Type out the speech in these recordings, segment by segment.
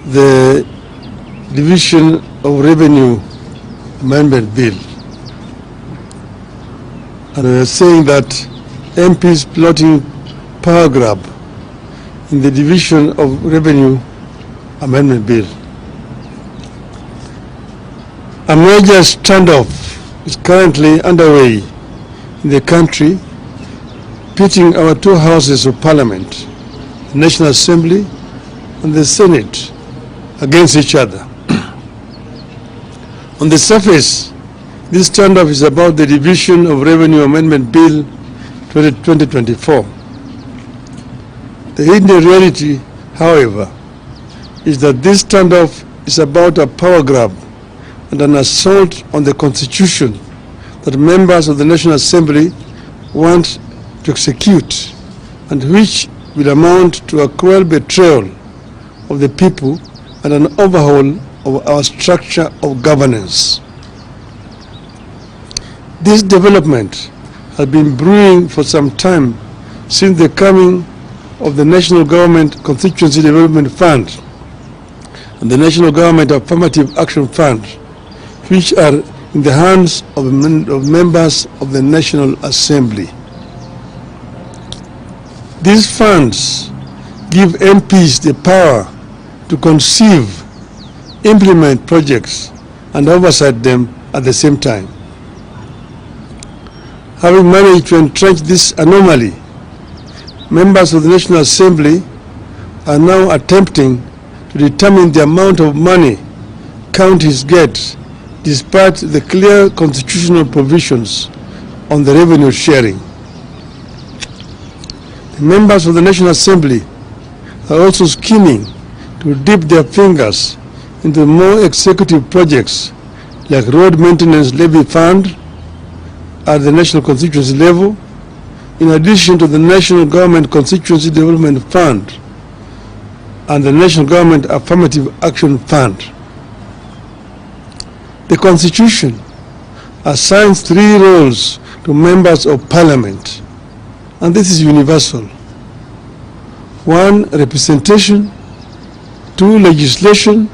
the Division of Revenue Amendment Bill. And we are saying that MPs plotting power grab in the Division of Revenue Amendment Bill. A major standoff is currently underway in the country, pitting our two houses of parliament, the National Assembly and the Senate, against each other. On the surface, this standoff is about the Division of Revenue Amendment Bill 2024. The hidden reality, however, is that this standoff is about a power grab and an assault on the Constitution that members of the National Assembly want to execute, and which will amount to a cruel betrayal of the people and an overhaul of our structure of governance. This development has been brewing for some time since the coming of the National Government Constituency Development Fund and the National Government Affirmative Action Fund, which are in the hands of members of the National Assembly. These funds give MPs the power to conceive, implement projects, and oversight them at the same time. Having managed to entrench this anomaly, members of the National Assembly are now attempting to determine the amount of money counties get, despite the clear constitutional provisions on the revenue sharing. The members of the National Assembly are also scheming to dip their fingers into more executive projects like road maintenance levy fund at the national constituency level, in addition to the National Government Constituency Development Fund and the National Government Affirmative Action Fund. The Constitution assigns 3 roles to members of Parliament, and this is universal. 1, representation; 2, legislation;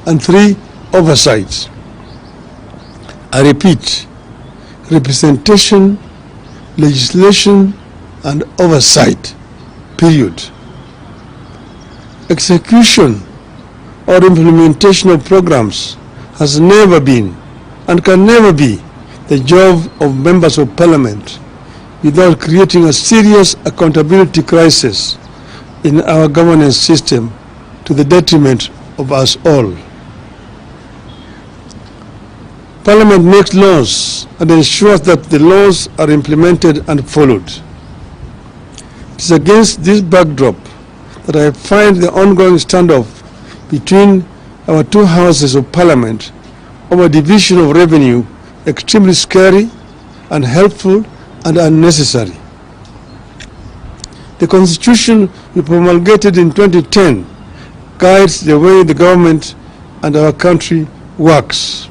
and 3, oversight. I repeat, representation, legislation, and oversight, period. Execution or implementation of programs has never been and can never be the job of members of Parliament without creating a serious accountability crisis in our governance system to the detriment of us all. Parliament makes laws and ensures that the laws are implemented and followed. It is against this backdrop that I find the ongoing standoff between our two houses of Parliament over division of revenue extremely scary, unhelpful, and unnecessary. The Constitution we promulgated in 2010 guides the way the government and our country works.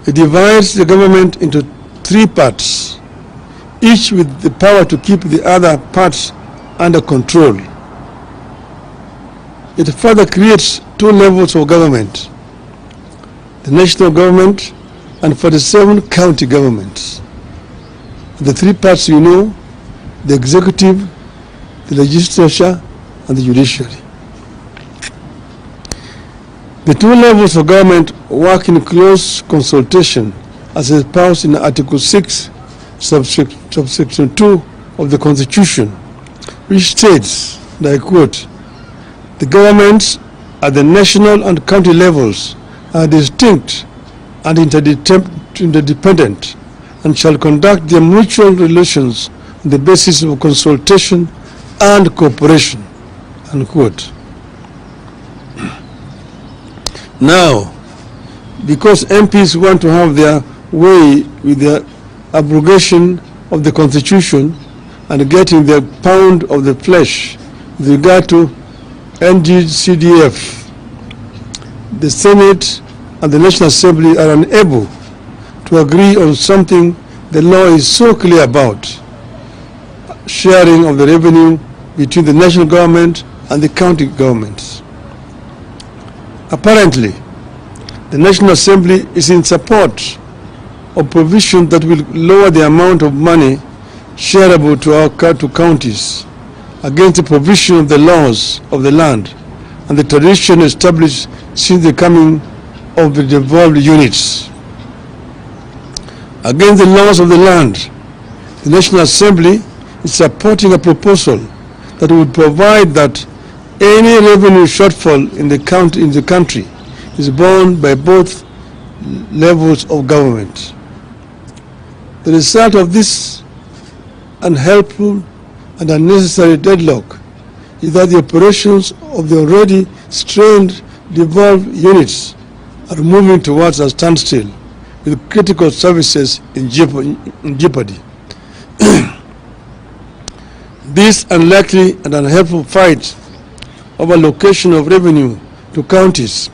It divides the government into 3 parts, each with the power to keep the other parts under control. It further creates 2 levels of government: the national government and 47 county governments. The 3 parts you know: the executive, the legislature, and the judiciary. The 2 levels of government work in close consultation as espoused in Article 6, subsection 2 of the Constitution, which states, and I quote, "The governments at the national and county levels are distinct and interdependent and shall conduct their mutual relations on the basis of consultation and cooperation," unquote. Now, because MPs want to have their way with the abrogation of the Constitution and getting their pound of the flesh with regard to NGCDF, the Senate and the National Assembly are unable to agree on something the law is so clear about: sharing of the revenue between the national government and the county governments. Apparently, the National Assembly is in support of provisions that will lower the amount of money shareable to counties against the provision of the laws of the land and the tradition established since the coming of the devolved units. Against the laws of the land, the National Assembly is supporting a proposal that would provide that any revenue shortfall in the country is borne by both levels of government. The result of this unhelpful and unnecessary deadlock is that the operations of the already strained devolved units are moving towards a standstill, with critical services in jeopardy. This unlikely and unhelpful fight over allocation of revenue to counties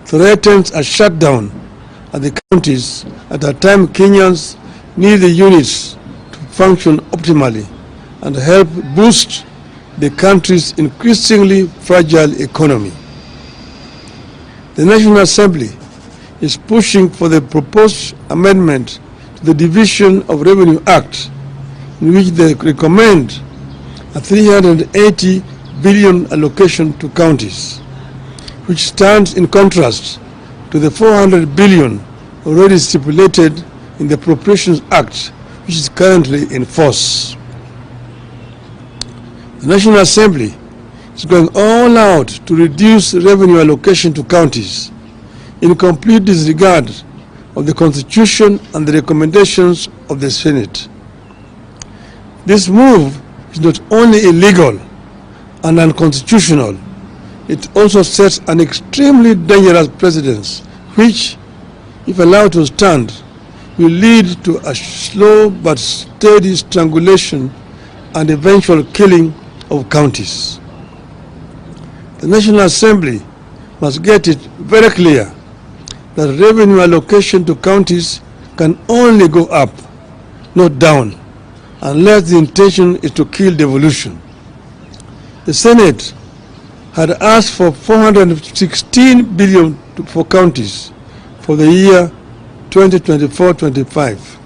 threatens a shutdown at the counties at a time Kenyans need the units to function optimally and help boost the country's increasingly fragile economy. The National Assembly is pushing for the proposed amendment to the Division of Revenue Act, in which they recommend a 380 billion allocation to counties, which stands in contrast to the 400 billion already stipulated in the Appropriations Act, which is currently in force. The National Assembly is going all out to reduce revenue allocation to counties in complete disregard of the Constitution and the recommendations of the Senate. This move is not only illegal and unconstitutional, it also sets an extremely dangerous precedent which, if allowed to stand, will lead to a slow but steady strangulation and eventual killing of counties. The National Assembly must get it very clear that revenue allocation to counties can only go up, not down, unless the intention is to kill devolution. The Senate had asked for 416 billion for counties for the year 2024-25.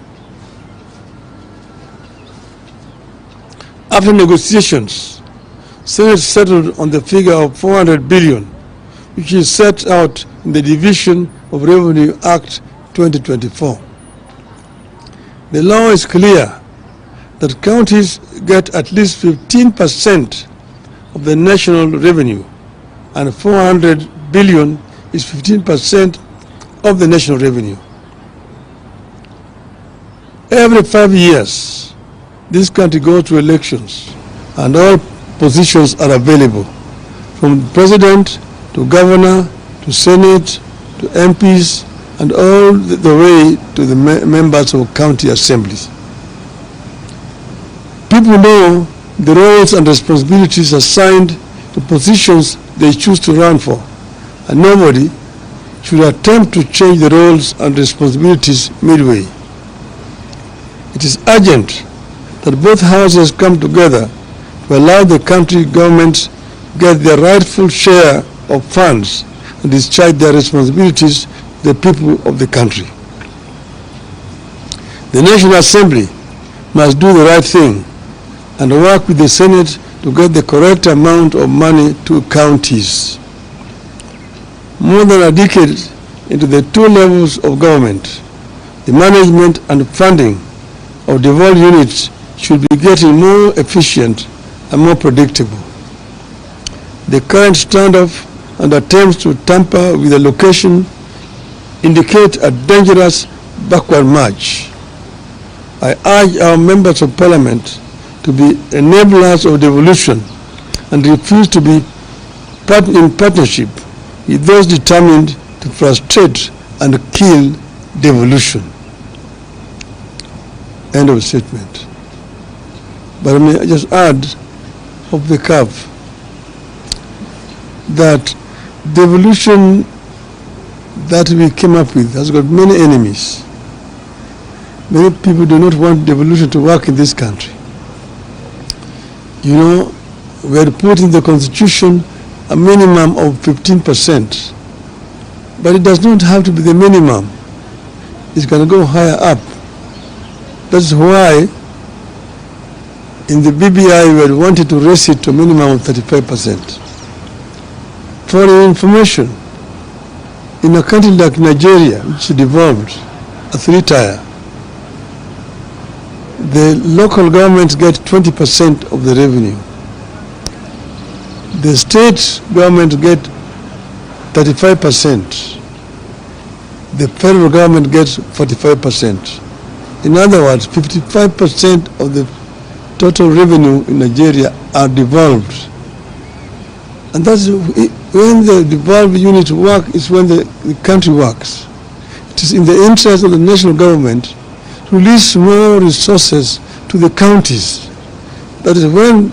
After negotiations, Senate settled on the figure of 400 billion, which is set out in the Division of Revenue Act 2024. The law is clear that counties get at least 15% of the national revenue, and 400 billion is 15% of the national revenue. Every 5 years, this country goes to elections, and all positions are available, from president to governor to senate to MPs and all the way to the members of county assemblies. People know the roles and responsibilities assigned to positions they choose to run for, and nobody should attempt to change the roles and responsibilities midway. It is urgent that both houses come together to allow the country governments get their rightful share of funds and discharge their responsibilities to the people of the country. The National Assembly must do the right thing and work with the Senate to get the correct amount of money to counties. More than a decade into the two levels of government, the management and funding of devolved units should be getting more efficient and more predictable. The current standoff and attempts to tamper with the allocation indicate a dangerous backward march. I urge our members of parliament to be enablers of devolution and refuse to be in partnership with those determined to frustrate and kill devolution. End of statement. But I may just add off the cuff that devolution that we came up with has got many enemies. Many people do not want devolution to work in this country. You know, we had put in the Constitution a minimum of 15% But it does not have to be the minimum. It can go higher up. That's why in the BBI we had wanted to raise it to a minimum of 35%. For your information, in a country like Nigeria, which devolved a three-tier, the local governments get 20% of the revenue. The state government get 35%. The federal government gets 45%. In other words, 55% of the total revenue in Nigeria are devolved. And that's when the devolved units work is when the country works. It is in the interest of the national government to release more resources to the counties. That is when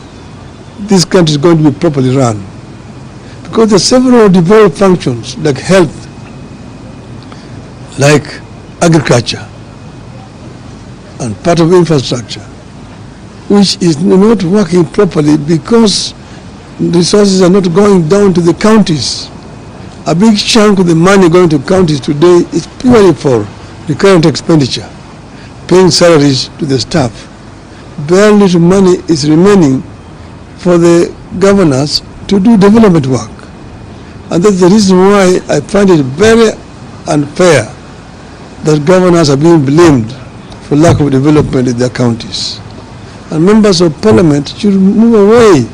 this country is going to be properly run. Because there are several devolved functions like health, like agriculture, and part of infrastructure, which is not working properly because resources are not going down to the counties. A big chunk of the money going to counties today is purely for recurrent expenditure, paying salaries to the staff. Very little money is remaining for the governors to do development work. And that's the reason why I find it very unfair that governors are being blamed for lack of development in their counties. And members of parliament should move away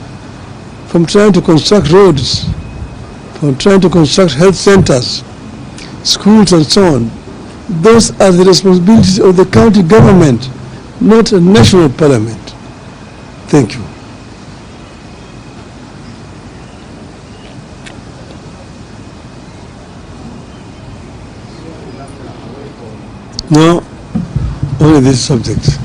from trying to construct roads, from trying to construct health centers, schools and so on. Those are the responsibilities of the county government, not a national parliament. Thank you. No, only this subject.